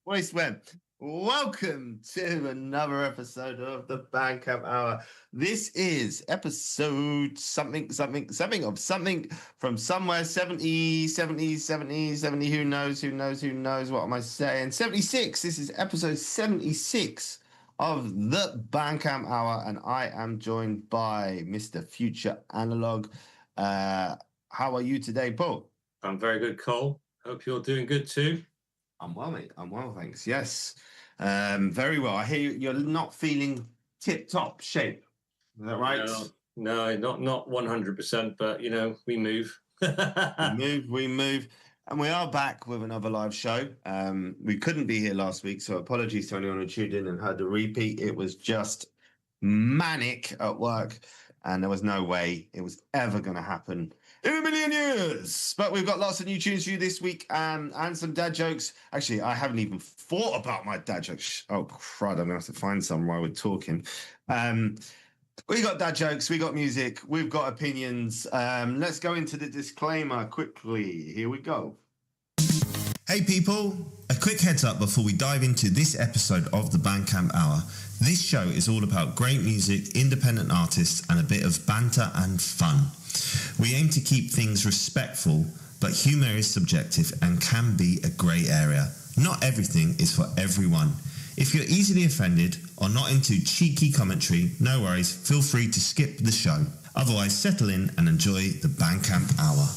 Voice Web, welcome to another episode of the Bandcamp Hour. This is episode something from somewhere, 70, who knows, what am I saying? 76, this is episode 76 of the Bandcamp Hour, and I am joined by Mr. Future Analog. How are you today, Paul? I'm very good, Cole. Hope you're doing good too. I'm well, mate. I'm well, thanks. Yes, very well. I hear you're not feeling tip-top shape. Is that right? No, not 100%, but you know, we move. we move, and we are back with another live show. We couldn't be here last week, so apologies to anyone who tuned in and heard the repeat. It was just manic at work, and there was no way it was ever going to happen in a million years. But we've got lots of new tunes for you this week, and some dad jokes. Actually, I haven't even thought about my dad jokes. Oh, crud, I'm going to have to find some while we're talking. We got dad jokes, we got music, we've got opinions. Let's go into the disclaimer quickly. Here we go. Hey people, a quick heads up before we dive into this episode of the Bandcamp Hour. This show is all about great music, independent artists, and a bit of banter and fun. We aim to keep things respectful, but humour is subjective and can be a grey area. Not everything is for everyone. If you're easily offended or not into cheeky commentary, no worries, feel free to skip the show. Otherwise, settle in and enjoy the Bandcamp Hour.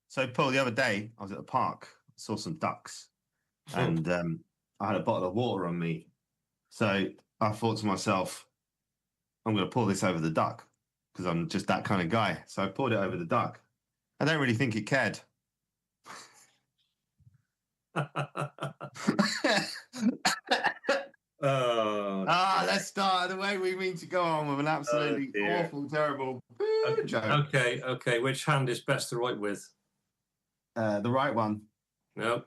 So, Paul, the other day, I was at the park, saw some ducks, and I had a bottle of water on me. So I thought to myself, I'm going to pour this over the duck, because I'm just that kind of guy. So I poured it over the duck. I don't really think it cared. Let's start the way we mean to go on with an absolutely awful, terrible joke. Okay. Which hand is best to write with? The right one. No,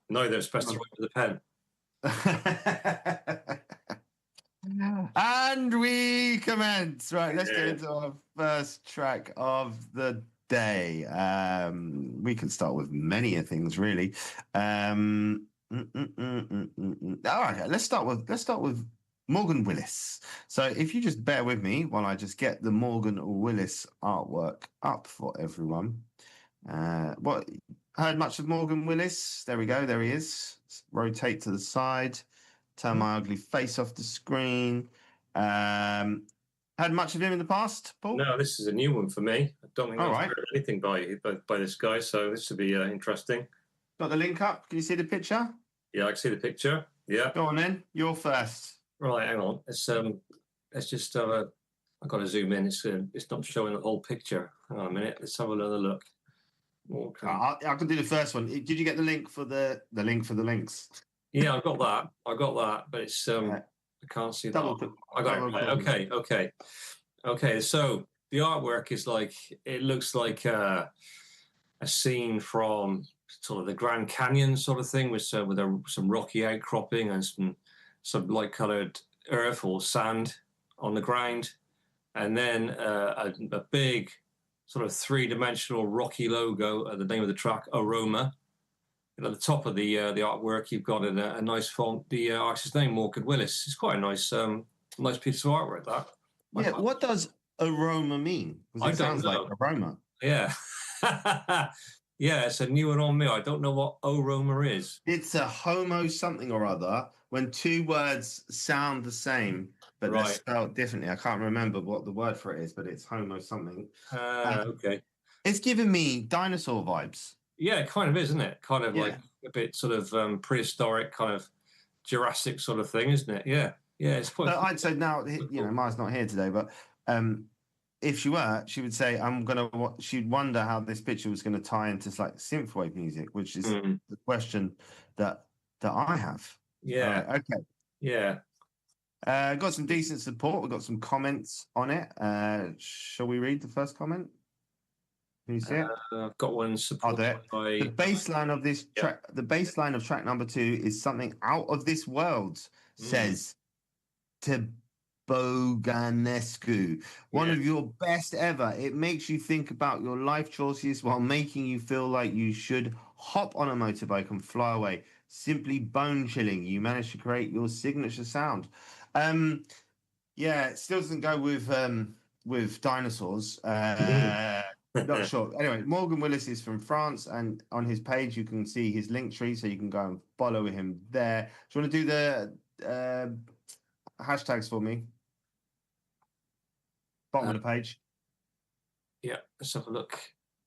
neither. It's best to write with a pen. And we commence. Right, let's get into our first track of the day. We can start with many things, really. All right, let's start with Morgan Willis. So if you just bear with me while I just get the Morgan Willis artwork up for everyone. What heard much of Morgan Willis? There we go. There he is. Let's rotate to the side. Turn my ugly face off the screen. Had much of him in the past, Paul? No, this is a new one for me. I don't think I've heard anything by this guy, so this should be interesting. Got the link up? Can you see the picture? Yeah, I can see the picture. Yeah. Go on then. You're first. Right, hang on. Let's just have a. I've got to zoom in. It's not showing the whole picture. Hang on a minute. Let's have another look. Okay. I can do the first one. Did you get the link for the link for the links? Yeah, I got that, but it's I can't see that. I got it. Right. Okay. So the artwork is it looks like a scene from sort of the Grand Canyon sort of thing, with some rocky outcropping and some light-coloured earth or sand on the ground, and then a big sort of three-dimensional rocky logo at the name of the track, Aroma. at the top of the artwork, you've got a nice font. The artist's name, Morgan Willis. It's quite a nice nice piece of artwork. That. Yeah. What does aroma mean? Because it sounds like aroma. Yeah. Yeah, it's a new one on me. I don't know what aroma is. It's a homo something or other when two words sound the same, but they're spelled differently. I can't remember what the word for it is, but it's homo something. Okay. It's giving me dinosaur vibes. Yeah, it kind of is, isn't it? Kind of like a bit sort of prehistoric, kind of Jurassic sort of thing, isn't it? Yeah. Yeah, it's quite. I'd say now, Maya's not here today, but if she were, she would say, she'd wonder how this picture was going to tie into like synthwave music, which is the question that I have. Yeah. Okay. Yeah. Got some decent support. We've got some comments on it. Shall we read the first comment? Can you see it? I've got one supported by... The bass line of this track, the bass line of track number 2 is something out of this world, says Boganescu, one of your best ever. It makes you think about your life choices while making you feel like you should hop on a motorbike and fly away. Simply bone chilling. You managed to create your signature sound. Yeah, it still doesn't go with dinosaurs. Not sure. Anyway, Morgan Willis is from France, and on his page you can see his link tree, so you can go and follow him there. Do you want to do the hashtags for me? Bottom of the page. Yeah, let's have a look.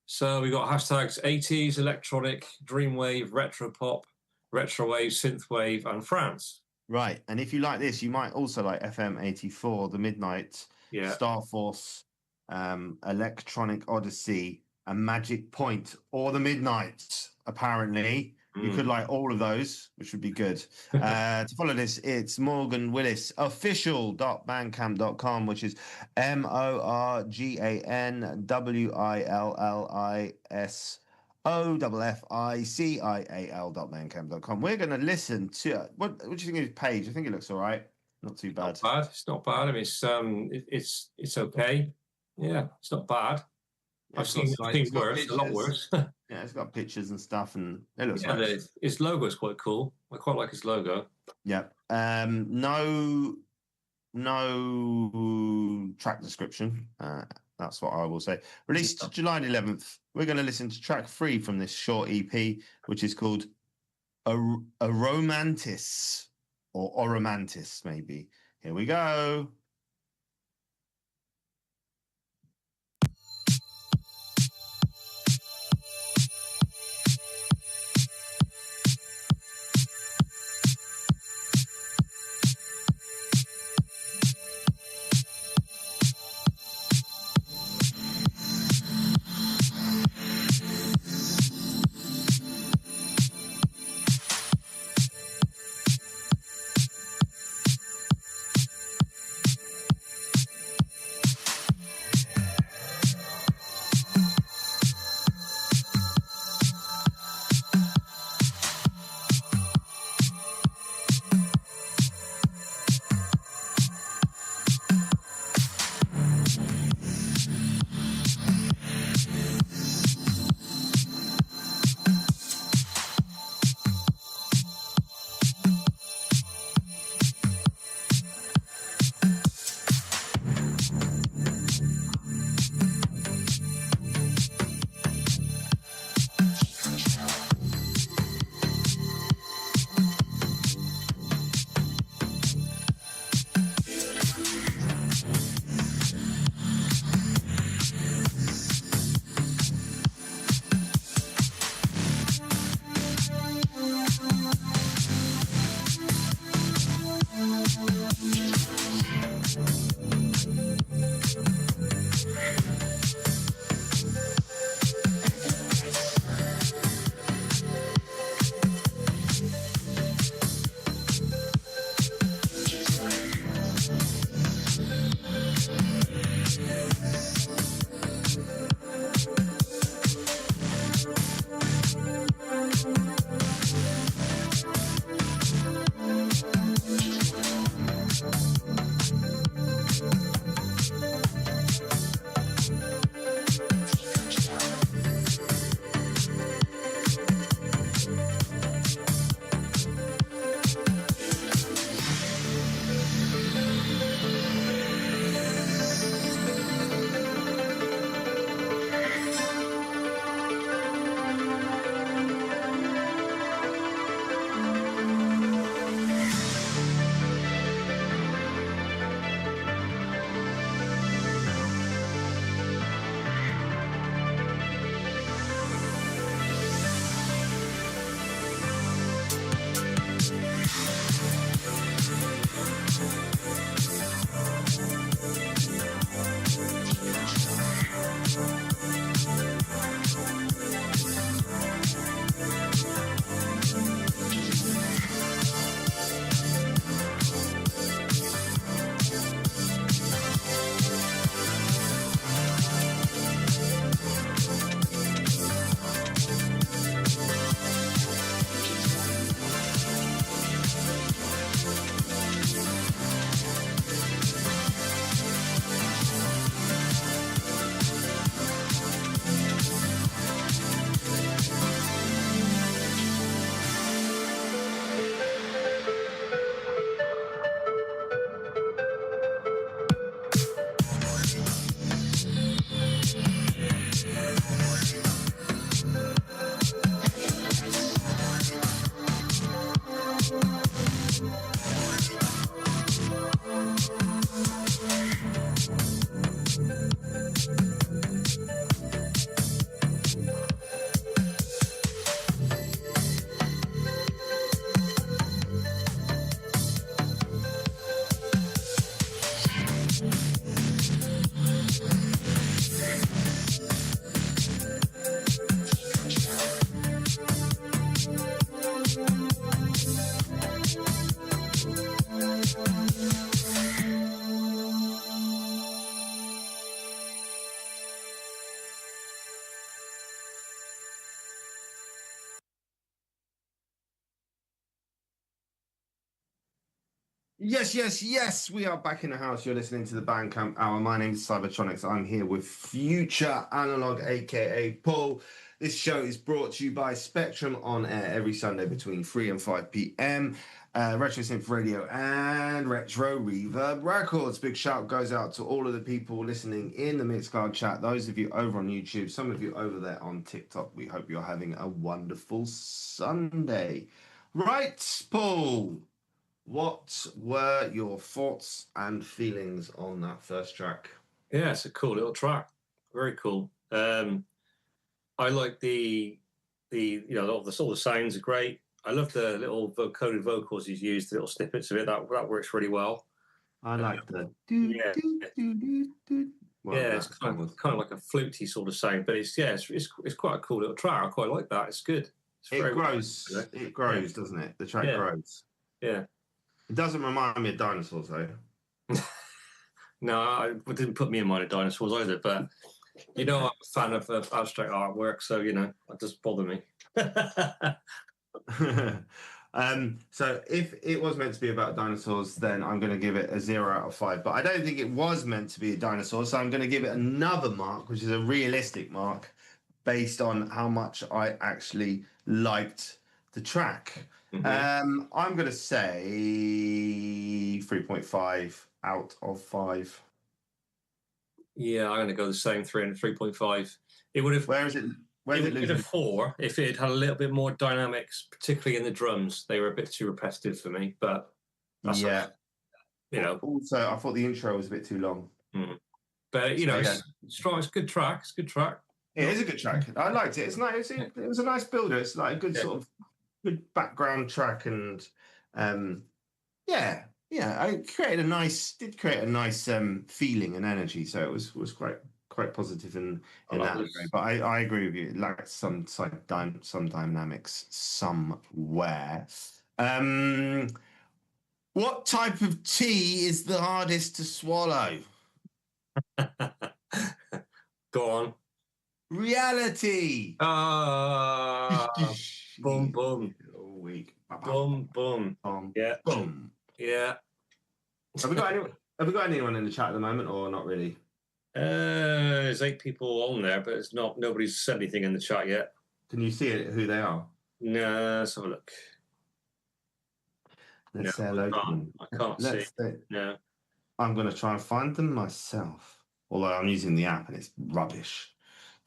So we got hashtags 80s, electronic, dreamwave, retro pop, retrowave, synthwave, and France. Right, and if you like this, you might also like FM 84, The Midnight, Star Force, Electronic Odyssey, and Magic Point, or The Midnight, apparently. You could like all of those, which would be good. To follow this, it's Morgan Willis official.bandcamp.com, which is MorganWillisOFFICIAL.bandcamp.com. We're going to listen to what do you think of his page? I think it looks all right. Not too bad. It's not bad. I mean, it's okay. Yeah, it's not bad. I've seen worse, a lot worse. Yeah, it's got pictures and stuff, and it looks nice. His logo is quite cool. I quite like his logo. Yeah. No track description. That's what I will say. Released July 11th. We're going to listen to track 3 from this short EP, which is called Aromantis, or Oromantis, maybe. Here we go. Yes. We are back in the house. You're listening to the Bandcamp Hour. My name is Cybertronics. I'm here with Future Analog, aka Paul. This show is brought to you by Spectrum on air every Sunday between 3 and 5 p.m. Retro Synth Radio and Retro Reverb Records. Big shout goes out to all of the people listening in the Mixcloud chat. Those of you over on YouTube, some of you over there on TikTok. We hope you're having a wonderful Sunday. Right, Paul. What were your thoughts and feelings on that first track? Yeah, it's a cool little track. Very cool. I like the all the sounds are great. I love the little coded vocals he's used, the little snippets of it. That works really well. I like the yeah, well, it's kind of like a flutey sort of sound, but it's quite a cool little track. I quite like that. It's good. It grows, doesn't it? The track grows. Yeah. It doesn't remind me of dinosaurs, though. No, it didn't put me in mind of dinosaurs either. But I'm a fan of abstract artwork, so it doesn't bother me. So if it was meant to be about dinosaurs, then I'm going to give it a 0 out of 5. But I don't think it was meant to be a dinosaur, so I'm going to give it another mark, which is a realistic mark, based on how much I actually liked the track. Mm-hmm. I'm going to say 3.5 out of 5. Yeah, I'm going to go the same 3.5. It would have. Where is it? Where is it losing? A 4 if it had a little bit more dynamics, particularly in the drums. They were a bit too repetitive for me, but that's Also, I thought the intro was a bit too long. Mm. But it's strong. It's a good track. It's a good track. It is a good track. I liked it. It's nice. It was a nice builder. It's like a good sort of good background track, and it created a nice feeling and energy. So it was quite positive in that way. But I agree with you. It lacked some dynamics somewhere. What type of tea is the hardest to swallow? Go on. Reality. Boom, boom. Week. Boom, boom. Yeah. Boom. Yeah. Have we got anyone in the chat at the moment, or not really? There's 8 people on there, but it's not. Nobody's said anything in the chat yet. Can you see it? Who they are? No, let's have a look. Let's say hello to them. I can't see. No. I'm going to try and find them myself. Although I'm using the app and it's rubbish.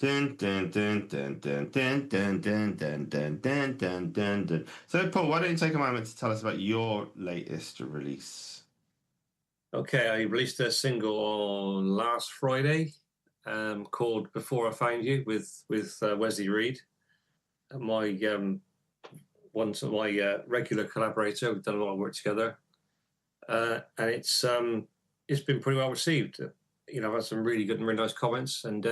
Dun, dun, dun, dun, dun, dun, dun, dun, dun, dun, dun, dun, dun, dun. So, Paul, why don't you take a moment to tell us about your latest release? Okay, I released a single on last Friday called "Before I Found You" with Wesley Reed, my regular collaborator. We've done a lot of work together, and it's been pretty well received. I've had some really good and really nice comments and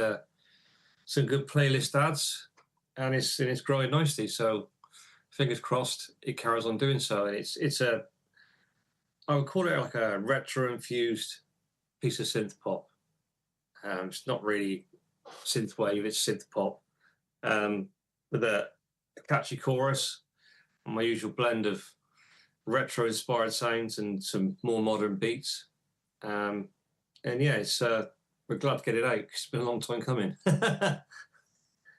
some good playlist ads, and it's growing nicely. So, fingers crossed, it carries on doing so. And I would call it like a retro-infused piece of synth pop. It's not really synth wave; it's synth pop, with a catchy chorus, and my usual blend of retro-inspired sounds and some more modern beats. We're glad to get it out. It's been a long time coming.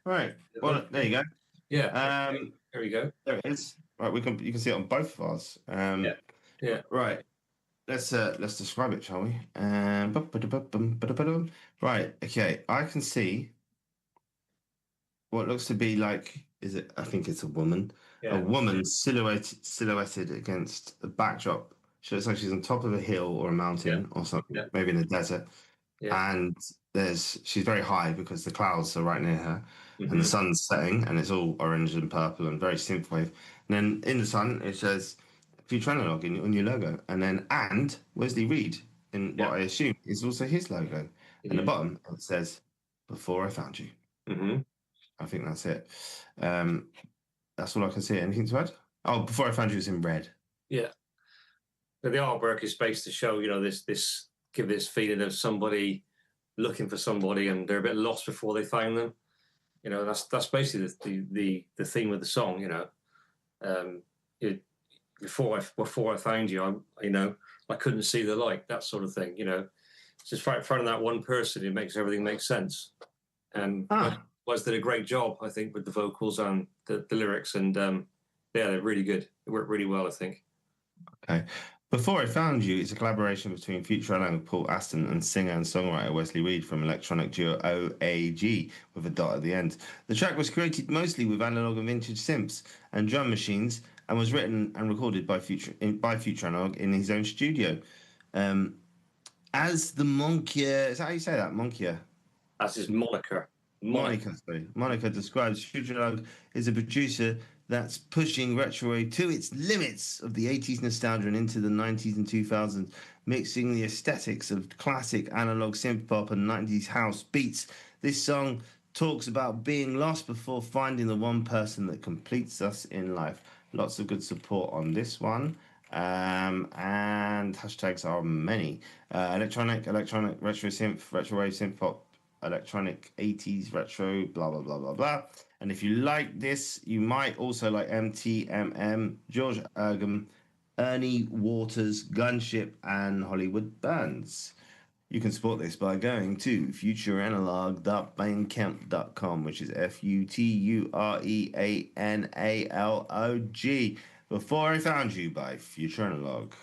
Right. Well, there you go. Yeah. There we go. There it is. Right. You can see it on both of ours. Yeah. Right. Let's describe it, shall we? Right. Okay. I can see what looks to be like. I think it's a woman. Yeah. A woman silhouetted against the backdrop. She looks like she's on top of a hill or a mountain or something, maybe in the desert. Yeah. And she's very high because the clouds are right near her, and the sun's setting, and it's all orange and purple and very synthwave. And then in the sun, it says Future Analog on your logo, and Wesley Reed in what I assume is also his logo. And at the bottom it says "Before I Found You." Mm-hmm. I think that's it. That's all I can see. Anything to add? Oh, "Before I Found You" is in red. Yeah. But the artwork is based to show, give this feeling of somebody looking for somebody and they're a bit lost before they find them. That's basically the theme of the song. before I found you, I couldn't see the light, that sort of thing. Just finding that one person, it makes everything make sense. And Wes did a great job, I think, with the vocals and the lyrics, and they're really good. It worked really well, I think. Okay. Before I Found You is a collaboration between Future and Paul Aston and singer and songwriter Wesley Reed from electronic duo OAG with a dot at the end. The track was created mostly with analog and vintage synths and drum machines and was written and recorded by Future Analog in his own studio. As the Monkia, is that how you say that? Monkia? That's his moniker. Monica describes Future Analog is a producer that's pushing retro to its limits of the 80s nostalgia and into the 90s and 2000s, mixing the aesthetics of classic analog synth pop and 90s house beats. This song talks about being lost before finding the one person that completes us in life. Lots of good support on this one. And hashtags are many. Electronic, retro synth, retro wave synth pop, electronic 80s retro, blah blah blah blah blah. And if you like this, you might also like MTMM, George Ergum, Ernie Waters, Gunship, and Hollywood Bands. You can support this by going to futureanalog.bandcamp.com, which is FUTUREANALOG. Before I Found You by Future Analog.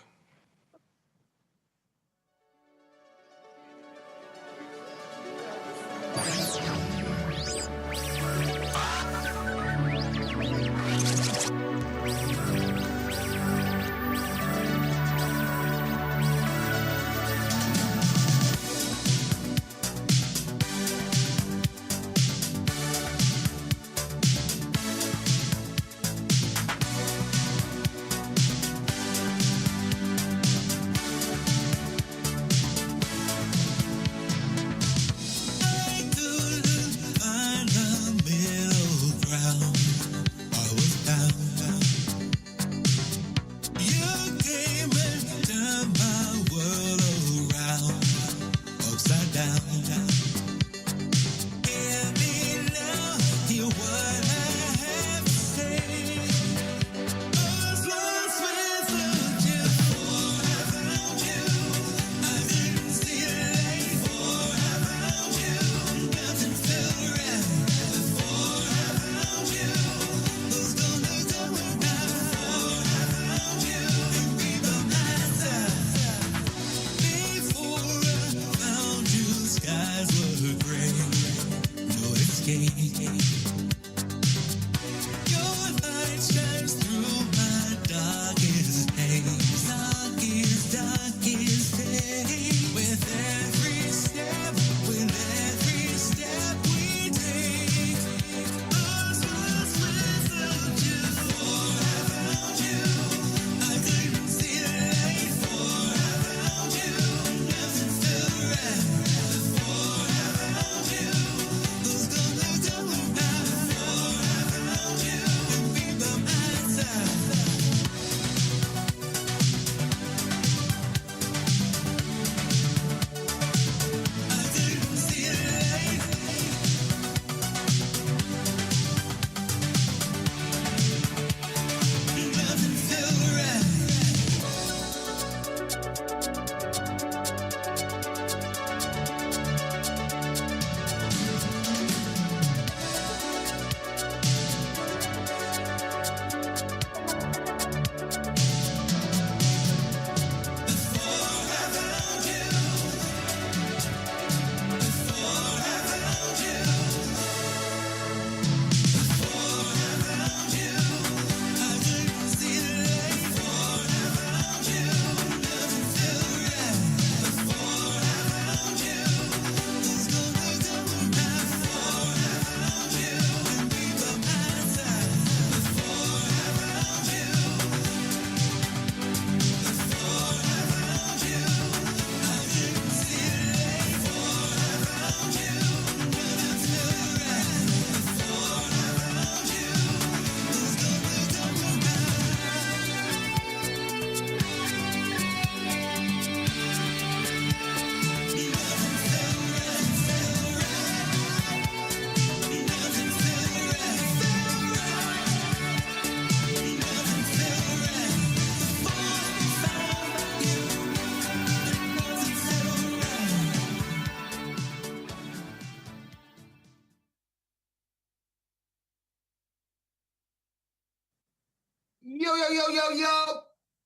Yo, yo, yo, yo, yo!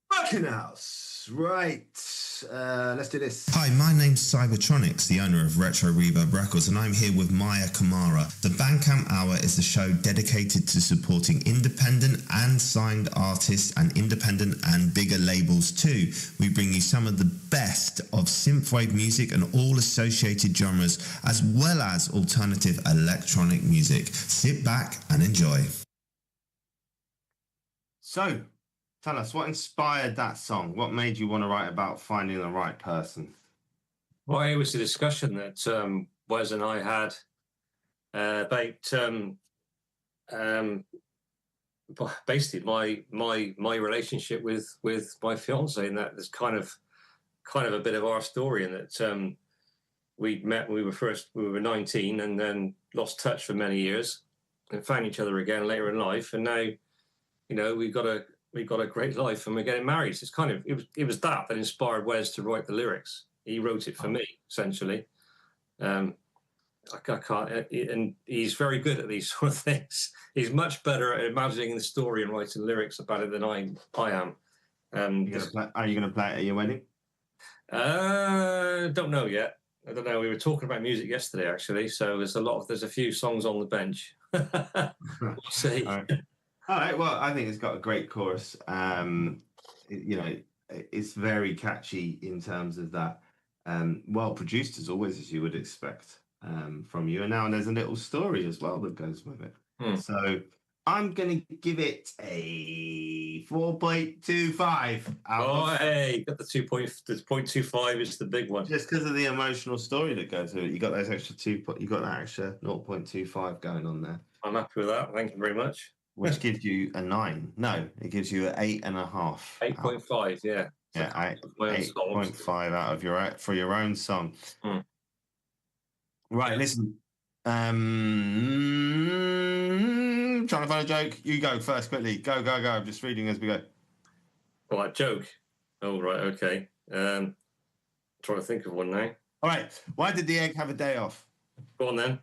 Bucking House. Right. Let's do this. Hi, my name's Cybertronics, the owner of RetroReverbRecords, and I'm here with Maya Kamara. The Bandcamp Hour is the show dedicated to supporting independent and signed artists and independent and bigger labels too. We bring you some of the best of synthwave music and all associated genres, as well as alternative electronic music. Sit back and enjoy. So, tell us, what inspired that song? What made you want to write about finding the right person? Well, it was a discussion that Wes and I had about basically my relationship with my fiance, and that is kind of a bit of our story, in that we met when we were 19, and then lost touch for many years, and found each other again later in life, and now, you know, we've got a great life, and we're getting married. So it's kind of it was that inspired Wes to write the lyrics. He wrote it for me, essentially. I can't, and he's very good at these sort of things. He's much better at imagining the story and writing lyrics about it than I am. Are you going to play it at your wedding? Don't know yet. I don't know. We were talking about music yesterday, actually. So there's a few songs on the bench. We'll see. All right. Well, I think it's got a great chorus. You know, it's very catchy in terms of that. Well produced as always, as you would expect from you. And now there's a little story as well that goes with it. So I'm going to give it a 4.25. Hey, got the 0.25 is the big one. Just because of the emotional story that goes with it. You got those extra you got that extra 0.25 going on there. I'm happy with that. Thank you very much. Which gives you a 9. No, it gives you an 8.5. 8.5, yeah. Yeah, 8.5 out of for your own song. Right, listen. Trying to find a joke. You go first, quickly. Go. I'm just reading as we go. Right, joke. Oh, right, okay. Trying to think of one now. All right. Why did the egg have a day off? Go on then.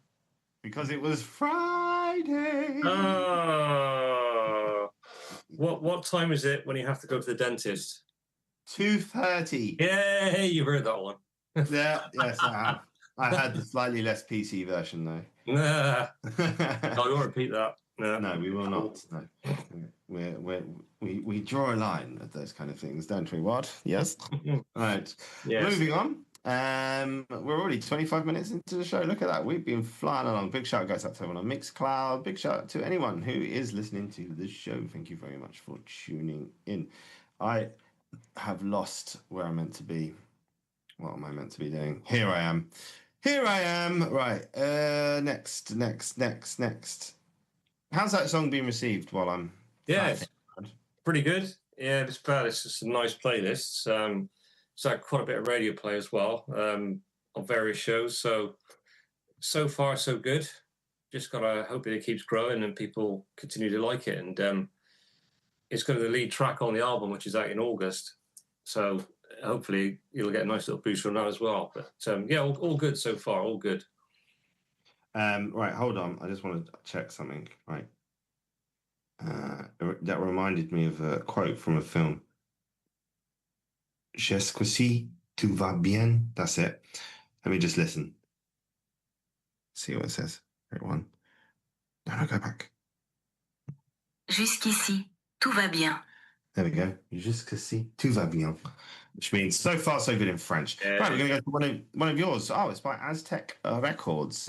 Because it was Friday. Oh. What time is it when you have to go to the dentist? 2:30. Yay, you heard that one. Yeah, yes, I have. I had the slightly less PC version, though. Nah. I won't repeat that. No, we will not. No. We draw a line at those kind of things, don't we? What? Yes? Right. Yes. Moving on. We're already 25 minutes into the show. Look at that. We've been flying along. Big shout out goes out to everyone on Mixcloud. Big shout out to anyone who is listening to this show. Thank you very much for tuning in. I have lost where I'm meant to be. What am I meant to be doing? Here I am. Right. Next. How's that song being received while I'm... Yeah, it's pretty good. Yeah, it's bad. It's just some nice playlists. It's had quite a bit of radio play as well on various shows. So far, so good. Just got to hope that it keeps growing and people continue to like it. And it's got the lead track on the album, which is out in August. So hopefully you'll get a nice little boost from that as well. But yeah, all good so far. All good. Right, hold on. I just want to check something. Right. That reminded me of a quote from a film. Jusqu'ici, tout va bien. That's it. Let me just listen. See what it says. Right one. No, go back. Jusqu'ici, tout va bien. There we go. Jusqu'ici, tout va bien. Which means so far so good in French. Yeah. Right, we're going to go to one of yours. Oh, it's by Aztec Records.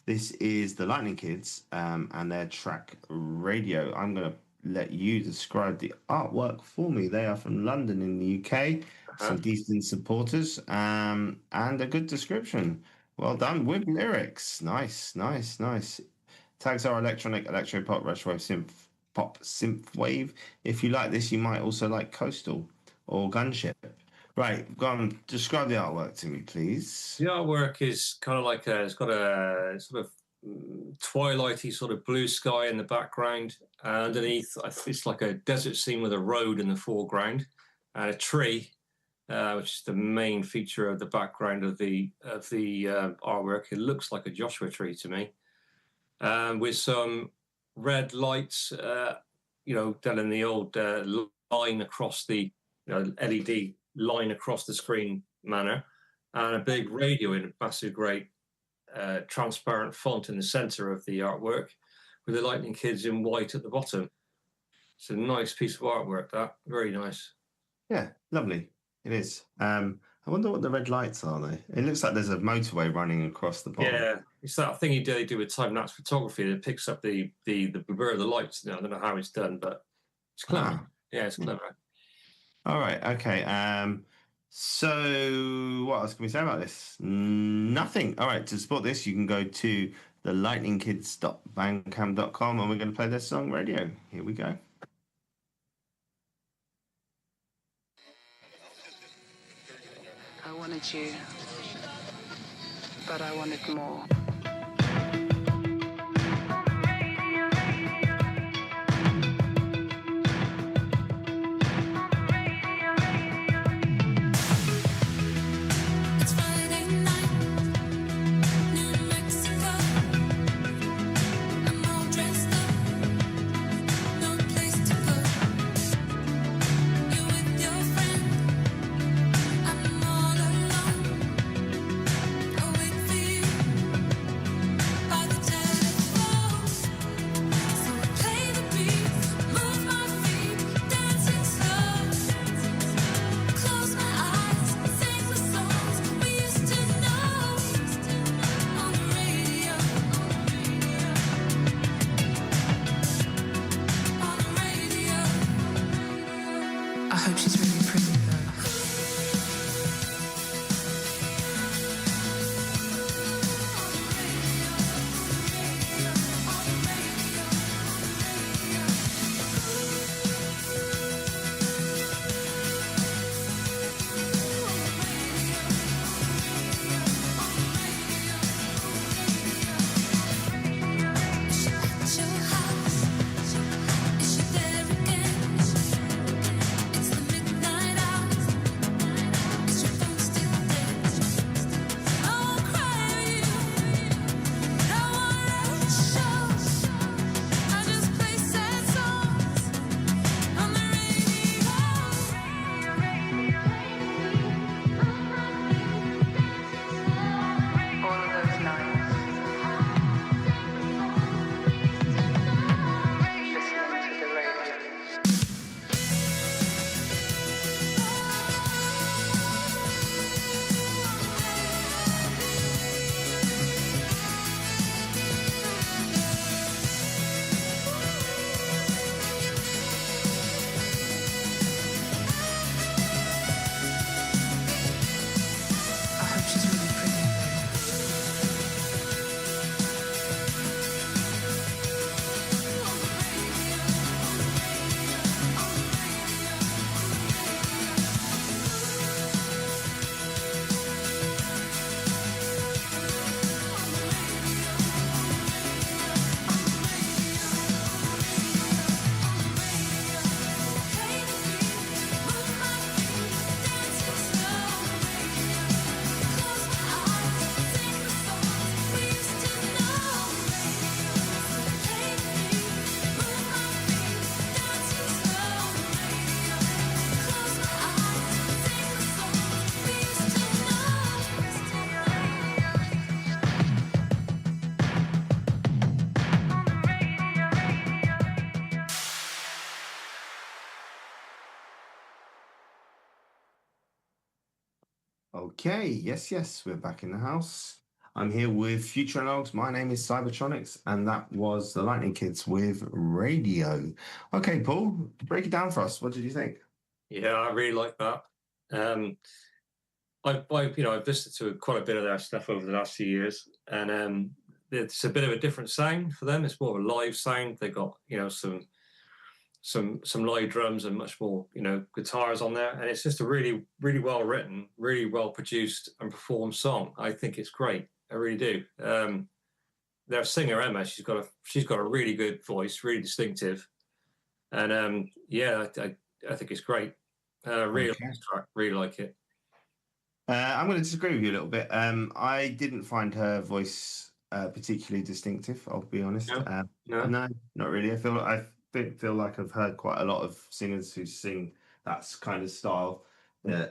This is the Lightning Kids and their track Radio. I'm going to let you describe the artwork for me. They are from London in the UK. Some decent supporters and a good description. Well done with lyrics. Nice. Tags are electronic, electro-pop, retrowave, synthwave. If you like this, you might also like coastal or gunship. Right, go on. Describe the artwork to me, please. The artwork is kind of like it's got a sort of twilighty sort of blue sky in the background. Underneath, it's like a desert scene with a road in the foreground and a tree, which is the main feature of the background of the artwork. It looks like a Joshua tree to me, with some red lights done in the old line across the LED line across the screen manner, and a big radio in a massive, great transparent font in the center of the artwork, with the Lightning Kids in white at the bottom. It's a nice piece of artwork. That very nice. Yeah, lovely. It is. I wonder what the red lights are, though. It looks like there's a motorway running across the bottom. Yeah, it's that thing they do with time-lapse photography that picks up the blur of the lights. I don't know how it's done, but it's clever. Yeah, it's clever. All right. Okay. So what else can we say about this? Nothing. All right. To support this, you can go to the lightningkids.bandcamp.com, and we're going to play their song Radio. Here we go. I wanted you, but I wanted more. I hope she's really pretty though. Okay, yes, we're back in the house. I'm here with Future Analogs. My name is Cybertronics, and that was the Lightning Kids with Radio. Okay, Paul, break it down for us. What did you think? Yeah, I really like that. I've listened to quite a bit of their stuff over the last few years, and it's a bit of a different sound for them. It's more of a live sound. They got some live drums and much more guitars on there, and it's just a really, really well written, really well produced and performed song. I think it's great. I really do. Their singer Emma, she's got a really good voice, really distinctive, and I think it's great. Really like it. I'm going to disagree with you a little bit. I didn't find her voice particularly distinctive. I'll be honest. No, not really. I feel like feel like I've heard quite a lot of singers who sing that kind of style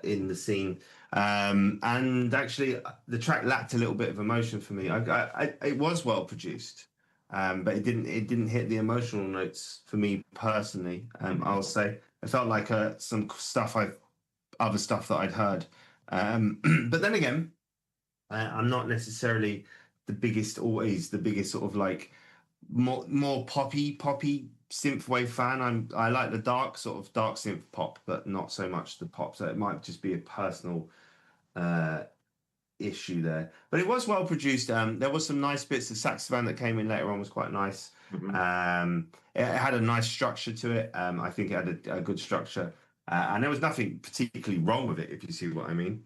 in the scene. And actually, the track lacked a little bit of emotion for me. It was well produced, but it didn't hit the emotional notes for me personally. I'll say it felt like some other stuff that I'd heard. But then again, I'm not necessarily always the biggest sort of like more poppy synthwave fan. I like the dark synth pop, but not so much the pop. So it might just be a personal issue there. But it was well produced. There was some nice bits. The saxophone that came in later on was quite nice. It had a nice structure to it. I think it had a good structure, and there was nothing particularly wrong with it, if you see what I mean.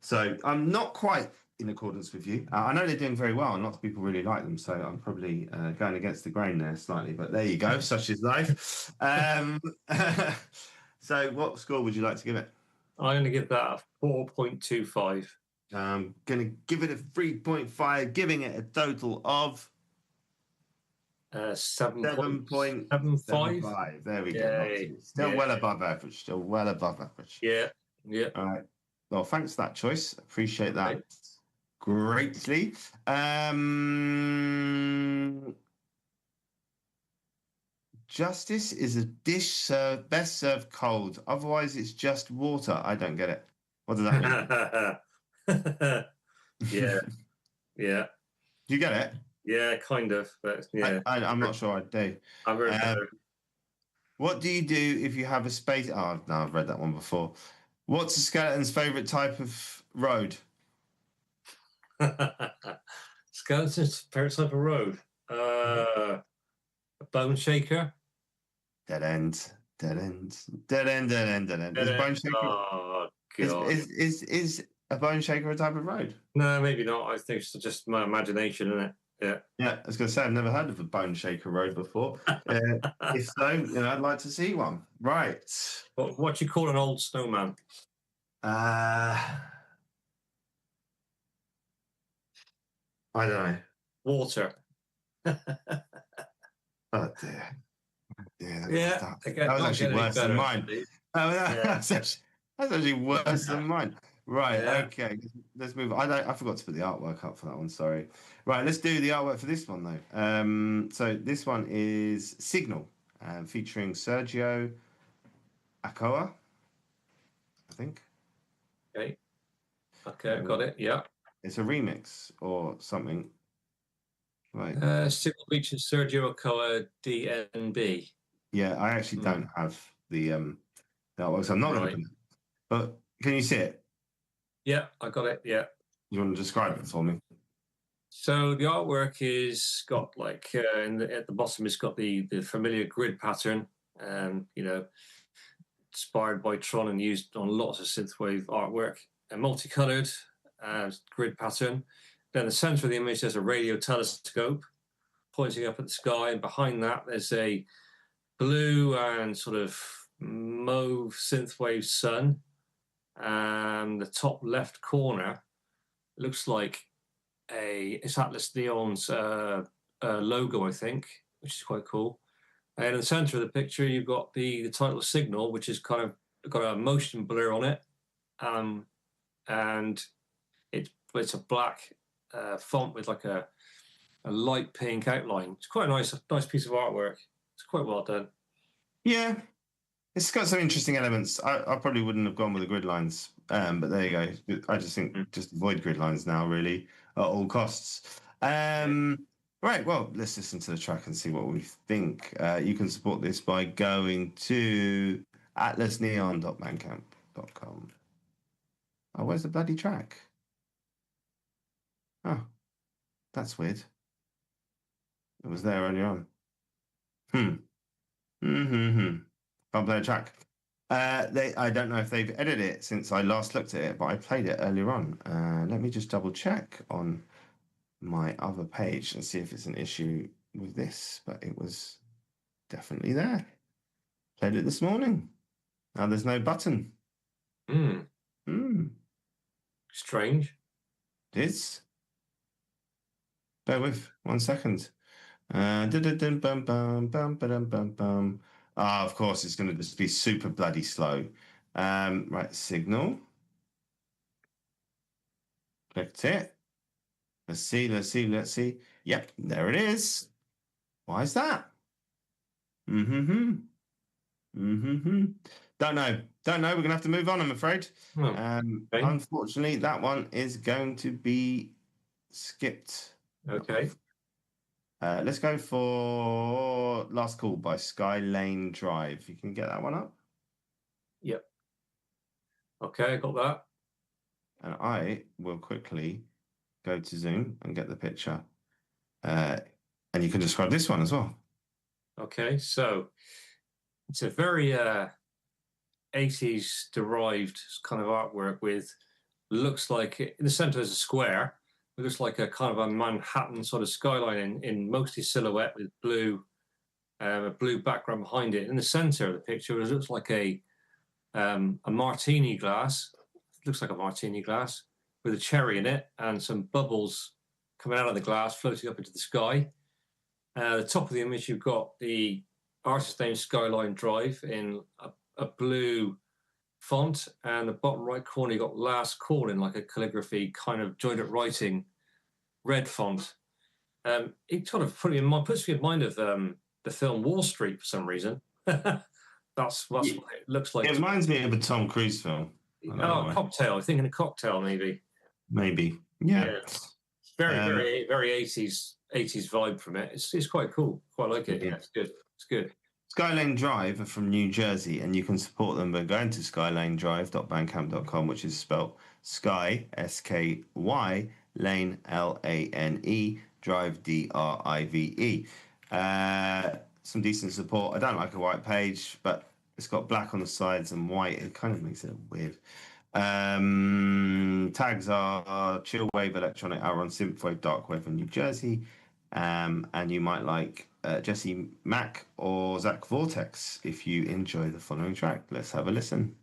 So I'm not quite in accordance with you. I know they're doing very well, and lots of people really like them. So I'm probably going against the grain there slightly. But there you go. Such is life. So what score would you like to give it? I'm going to give that a 4.25. I'm going to give it a 3.5, giving it a total of 7.75. There we go. Still well above average. Still well above average. Yeah. All right. Well, thanks for that choice. Appreciate that greatly. Justice is a dish best served cold. Otherwise, it's just water. I don't get it. What does that mean? Yeah. Do you get it? Yeah, kind of. But yeah, I'm not sure I do. I've heard what do you do if you have a space? Oh, no, I've read that one before. What's a skeleton's favorite type of road? Skeleton's favorite type of road? A bone shaker. Dead end. Is bone shaker? Oh god! Is a bone shaker a type of road? No, maybe not. I think it's just my imagination, isn't it? Yeah. I was going to say I've never heard of a bone shaker road before. If so, I'd like to see one. Right. What do you call an old snowman? I don't know. Water. Oh dear. Yeah. That was actually worse than mine. That's actually worse than mine. Right. Yeah. Okay. Let's move on. I forgot to put the artwork up for that one. Sorry. Right. Let's do the artwork for this one though. So this one is Signal, featuring Sergio Acoa, I think. Okay. Got it. Yeah. It's a remix or something. Right. Signal featuring Sergio Acoa DNB. Yeah, I actually don't have the artwork, so I'm not going to open it. But can you see it? Yeah, I got it. Yeah. You want to describe it for me? So the artwork is got like at the bottom, it's got the familiar grid pattern, inspired by Tron and used on lots of synthwave artwork. A multicolored grid pattern. Then the center of the image, there's a radio telescope pointing up at the sky, and behind that there's a blue and sort of mauve synthwave sun. And the top left corner looks like it's Atlas Neon's logo, I think, which is quite cool. And in the center of the picture, you've got the title Signal, which is kind of got a motion blur on it, and it's a black font with like a light pink outline. It's quite a nice piece of artwork. It's quite well done. Yeah. It's got some interesting elements. I probably wouldn't have gone with the grid lines, but there you go. I just think just avoid grid lines now, really, at all costs. Right, well, let's listen to the track and see what we think. You can support this by going to atlasneon.bandcamp.com. Oh, where's the bloody track? Oh, that's weird. It was there earlier on. Can't play a track. I don't know if they've edited it since I last looked at it, but I played it earlier on. Let me just double check on my other page and see if it's an issue with this, but it was definitely there. Played it this morning. Now there's no button. Strange. It is. Bear with 1 second. Bum, bum, bum, ba-dum, bum, bum. Ah, of course, it's going to just be super bloody slow. Right, signal. Clicked it. Let's see. Yep, there it is. Why is that? Mm-hmm. Mm-hmm. Don't know. We're gonna have to move on, I'm afraid. Okay. Unfortunately, that one is going to be skipped. Okay. Let's go for Last Call by Skylane Drive. You can get that one up. Yep. Okay, I got that. And I will quickly go to Zoom and get the picture. And you can describe this one as well. Okay, so it's a very 80s derived kind of artwork with, looks like, in the center is a square. It looks like a kind of a Manhattan sort of skyline in mostly silhouette with a blue background behind it. In the center of the picture, it looks like a martini glass. It looks like a martini glass with a cherry in it and some bubbles coming out of the glass, floating up into the sky. At the top of the image, you've got the artist name Skyline Drive in a blue font, and the bottom right corner you got Last Call in like a calligraphy kind of joined-up writing red font. It sort of puts me in mind of the film Wall Street for some reason. That's what it looks like. It reminds me of a Tom Cruise film. Oh, Cocktail. I'm thinking of Cocktail, maybe. Maybe. Yeah. It's very 80s vibe from it. It's quite cool. Quite like it. Yeah, it's good. It's good. Skylane Drive are from New Jersey, and you can support them by going to skylanedrive.bandcamp.com, which is spelled Sky, S-K-Y, Lane, L-A-N-E, Drive, D-R-I-V-E. Some decent support. I don't like a white page, but it's got black on the sides and white. It kind of makes it weird. Tags are Chillwave, Electronic Outrun, Synthwave, Darkwave, and New Jersey. And you might like Jesse Mack or Zach Vortex if you enjoy the following track. Let's have a listen.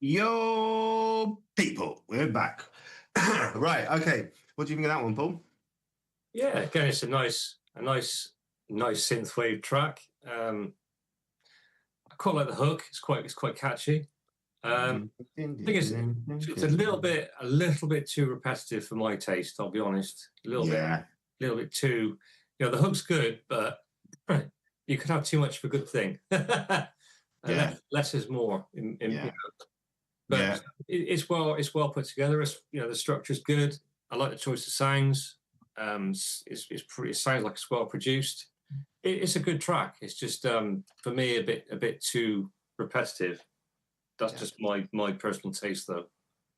Yo, people, we're back. Right, okay. What do you think of that one, Paul? Yeah, again, it's a nice synthwave track. I quite like the hook. It's quite catchy. I think it's a little bit too repetitive for my taste. I'll be honest. A little bit too. The hook's good, but you could have too much of a good thing. Less is more. But it's well put together. It's, the structure's good. I like the choice of sounds. It sounds like it's well produced. It's a good track. It's just for me a bit too repetitive. That's just my personal taste, though.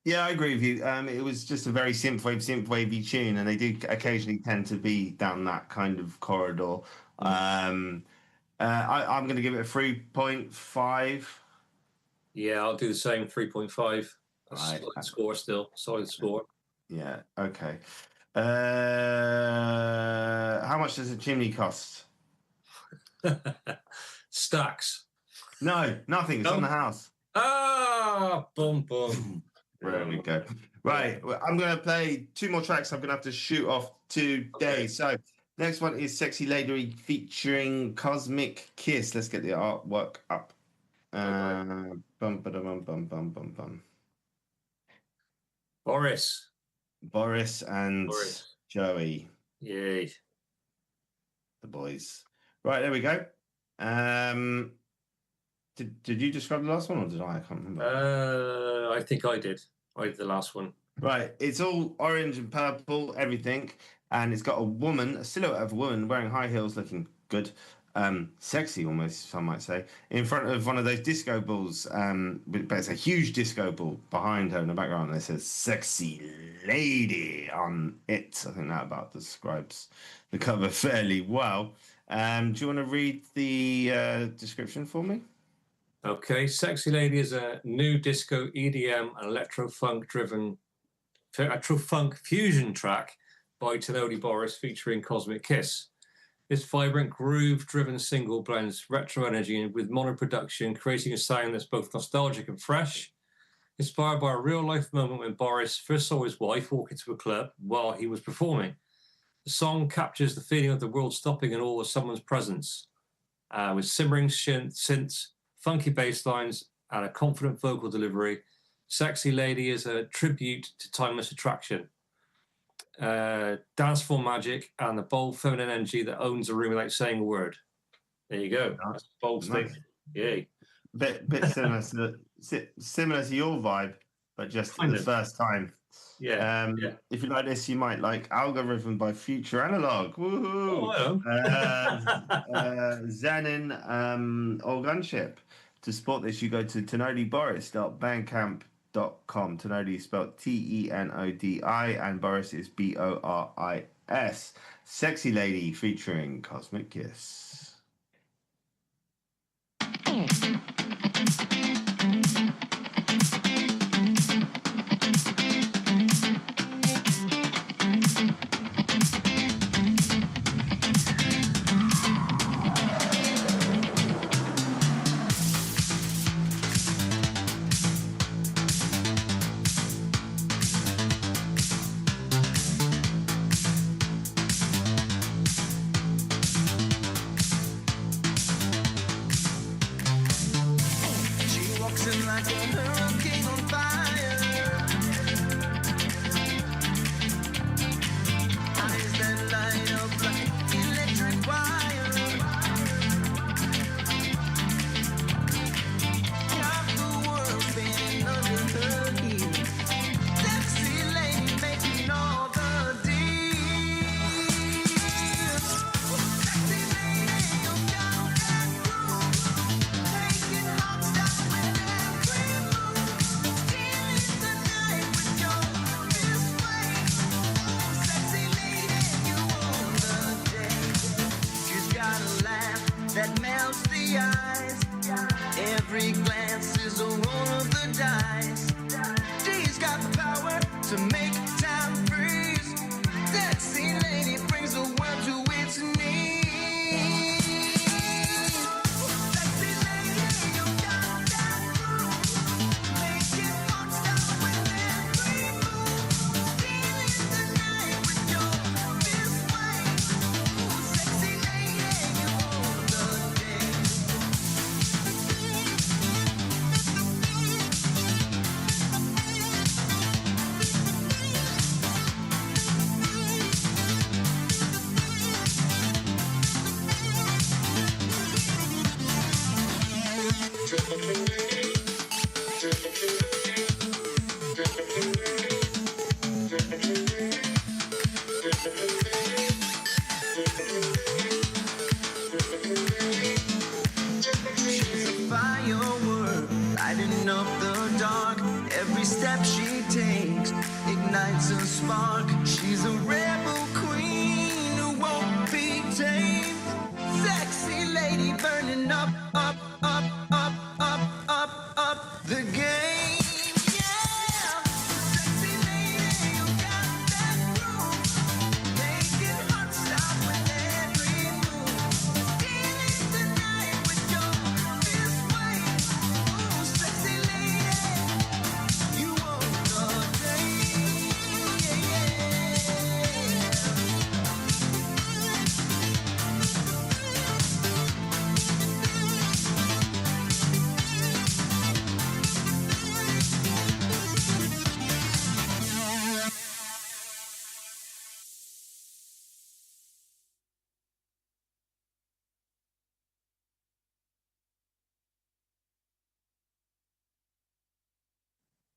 Yeah, I agree with you. It was just a very synthwavy tune, and they do occasionally tend to be down that kind of corridor. I'm going to give it a 3.5. Yeah, I'll do the same. 3.5. Solid score still. Solid score. Yeah. Okay. How much does a chimney cost? Stacks. No, nothing. It's on the house. Boom. There we go. Right, I'm going to play 2 more tracks. I'm going to have to shoot off today. Okay. So next one is Sexy Lady featuring Cosmic Kiss. Let's get the artwork up. Boris and Joey. Yay. The boys. Right, there we go. Did you describe the last one or did I? I can't remember. I think I did. I did the last one. Right. It's all orange and purple, everything. And it's got a silhouette of a woman wearing high heels looking good. Sexy almost, some might say, in front of one of those disco balls. But it's a huge disco ball behind her in the background. And it says "Sexy Lady" on it. I think that about describes the cover fairly well. Do you want to read the description for me? Okay, Sexy Lady is a new disco, EDM, and electro-funk fusion track by Tenodi Boris featuring Cosmic Kiss. This vibrant, groove-driven single blends retro energy with modern production, creating a sound that's both nostalgic and fresh. Inspired by a real-life moment when Boris first saw his wife walk into a club while he was performing. The song captures the feeling of the world stopping in awe of someone's presence, with simmering synths, funky bass lines, and a confident vocal delivery. Sexy Lady is a tribute to timeless attraction, dance floor magic, and the bold feminine energy that owns a room without saying a word. There you go. That's a bold statement. Yay. Bit similar to your vibe, but just for the first time. Yeah. If you like this, you might like Algorithm by Future Analog. Woohoo! Zenin or Gunship. To support this, you go to tenodiboris.bandcamp.com. Tenodi is spelled Tenodi, and Boris is Boris. Sexy Lady featuring Cosmic Kiss.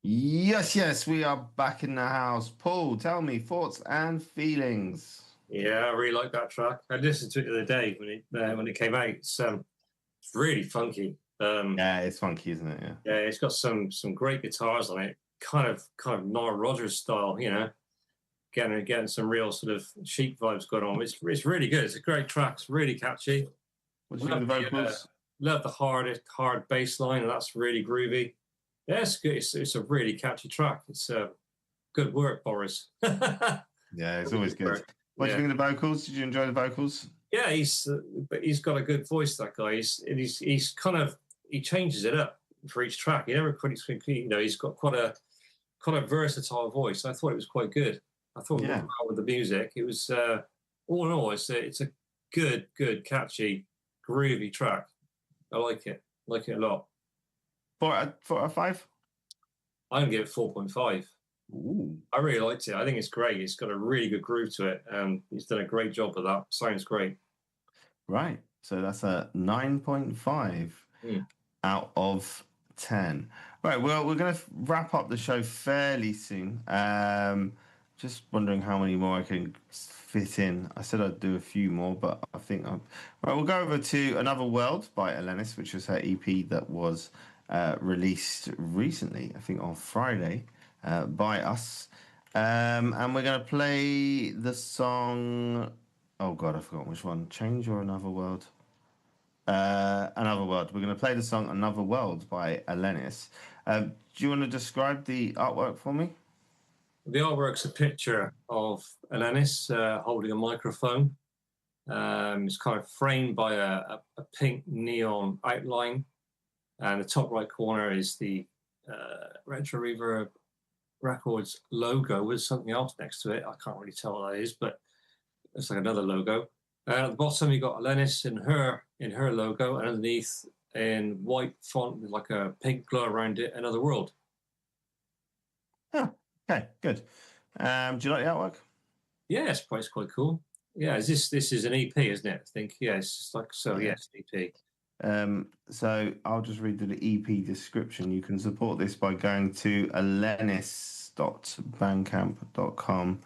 Yes, we are back in the house. Paul, tell me thoughts and feelings. Yeah, I really like that track. I listened to it the other day when it came out. It's really funky. Yeah, it's funky, isn't it? Yeah. Yeah, it's got some great guitars on it. Kind of Nile Rodgers style, you know. Getting some real sort of Chic vibes going on. It's really good. It's a great track. It's really catchy. What do you think of the vocals? Love the hard bass line, and that's really groovy. Yeah, it's good. It's a really catchy track. It's good work, Boris. Yeah, it's always good. What do you think of the vocals? Did you enjoy the vocals? Yeah, he's got a good voice. That guy. He's kind of, he changes it up for each track. He never quite, you know, he's got quite a versatile voice. I thought it was quite good. I thought it went well with the music. It was all in all, it's a good, catchy, groovy track. I like it. I like it a lot. 4 out of 5? I'm gonna give it 4.5. Ooh. I really liked it. I think it's great. It's got a really good groove to it, and he's done a great job with that. Sounds great. Right. So that's a 9.5 out of 10. Right. Well, we're going to wrap up the show fairly soon. Just wondering how many more I can fit in. I said I'd do a few more, but I think right. We'll go over to Another World by Alanis, which was her EP that was released recently, I think on Friday, by us. And we're going to play the song. Oh God, I forgot which one. Change or Another World? Another World. We're going to play the song Another World by Alanis. Do you want to describe the artwork for me? The artwork's a picture of Alanis holding a microphone. It's kind of framed by a pink neon outline. And the top right corner is the RetroReverbRecords logo with something else next to it. I can't really tell what that is, but it's like another logo. At the bottom, you got Alanis in her logo, and underneath in white font with like a pink glow around it, Another World. Oh, okay, good. Do you like the artwork? Yeah, it's quite cool. Yeah, this is an EP, isn't it? I think. Yeah, it's like so. Yeah, it's an EP. So I'll just read the EP description. You can support this by going to alanis.bandcamp.com.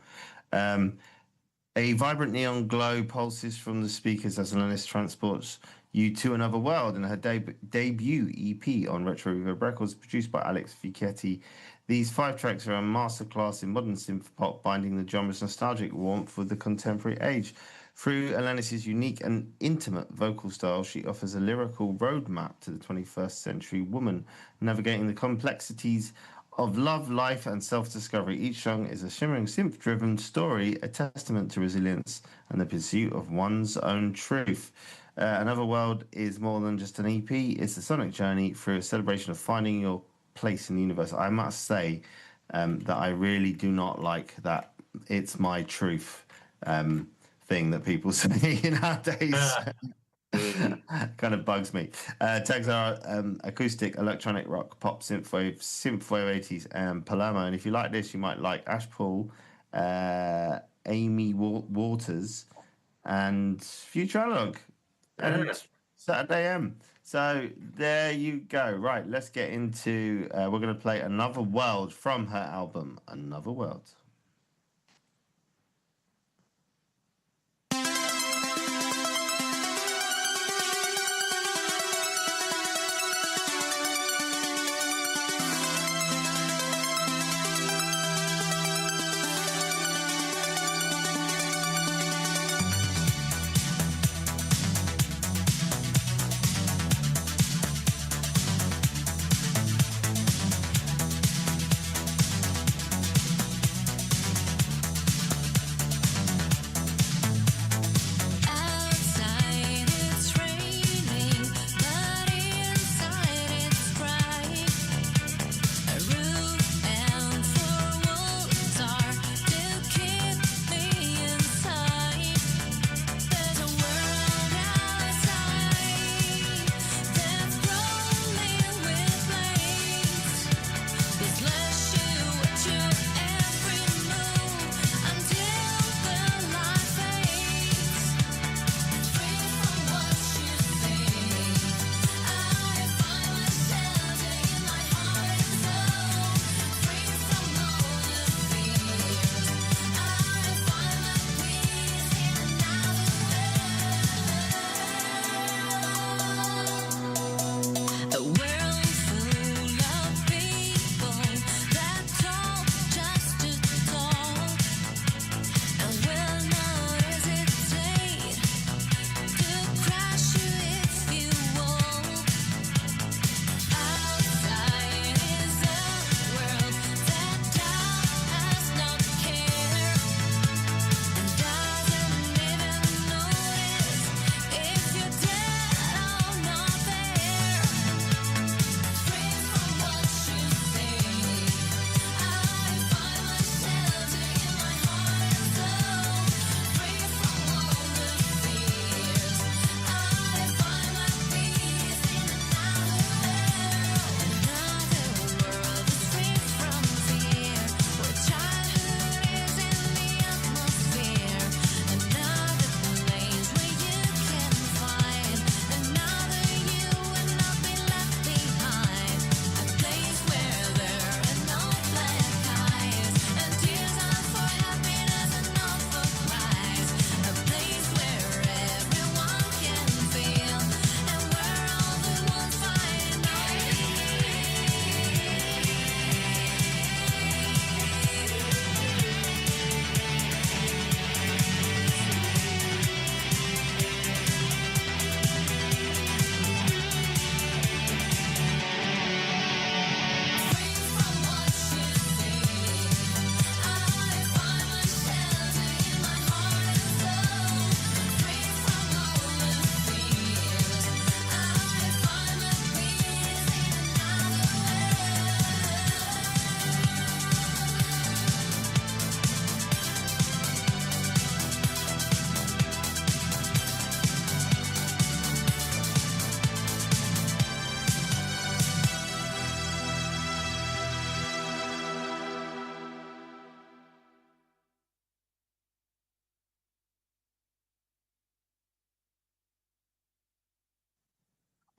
A vibrant neon glow pulses from the speakers as Alanis transports you to another world in her debut EP on Retro Reverb Records, produced by Alex Fichetti. These 5 tracks are a masterclass in modern synth pop, binding the genre's nostalgic warmth with the contemporary age. Through Alanis' unique and intimate vocal style, she offers a lyrical roadmap to the 21st century woman, navigating the complexities of love, life, and self-discovery. Each song is a shimmering synth-driven story, a testament to resilience and the pursuit of one's own truth. Another World is more than just an EP. It's a sonic journey through a celebration of finding your place in the universe. I must say that I really do not like that it's my truth thing that people say nowadays. Kind of bugs me. Tags are acoustic, electronic rock, pop, synthwave 80s, and Paloma. And if you like this, you might like Ash Paul, Amy Waters, and Future Analog, and Saturday M. So there you go. Right, let's get into. We're going to play Another World from her album, Another World.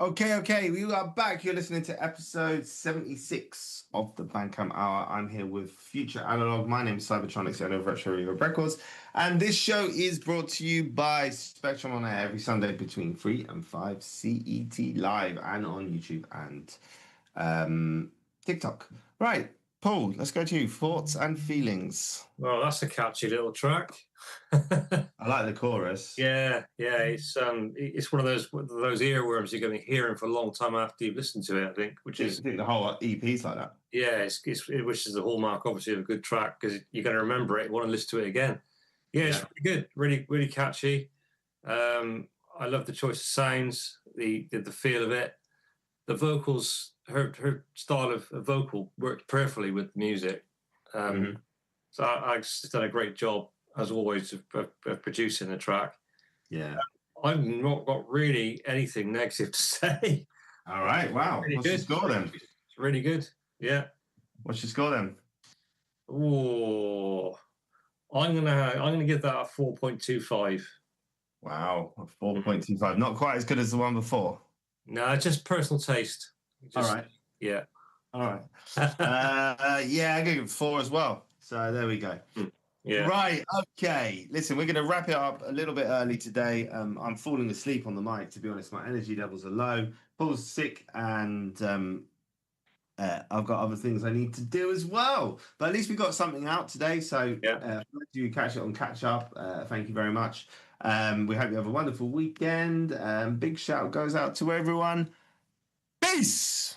Okay, we are back. You're listening to episode 76 of the Bandcamp Hour. I'm here with Future Analog. My name is Cybertronics, owner of RetroReverbRecords. And this show is brought to you by Spectrum on Air every Sunday between 3 and 5 CET live and on YouTube and TikTok. Right, Paul, let's go to you. Thoughts and feelings. Well, that's a catchy little track. I like the chorus. Yeah. It's one of those earworms you're going to hear for a long time after you've listened to it. I think, I think the whole EP's like that. Yeah, which is the hallmark, obviously, of a good track because you're going to remember it, and want to listen to it again. Yeah, it's really good, really catchy. I love the choice of sounds, the feel of it, the vocals. Her style of vocal worked perfectly with the music. So I just done a great job, as always, of producing the track. Yeah. I've not got really anything negative to say. All right, wow. Really What's your score then? It's really good, yeah. What's your score then? Oh, I'm gonna give that a 4.25. Wow, a 4.25. Not quite as good as the one before. No, just personal taste. All right. Yeah. All right. Yeah, I give it 4 as well. So there we go. Yeah. Right. Okay. Listen, we're going to wrap it up a little bit early today. I'm falling asleep on the mic, to be honest. My energy levels are low. Paul's sick, and I've got other things I need to do as well. But at least we got something out today. So you catch it on Catch Up. Thank you very much. We hope you have a wonderful weekend. Big shout goes out to everyone. Peace.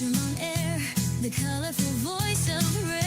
On air, the colorful voice of radio.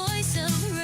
voice of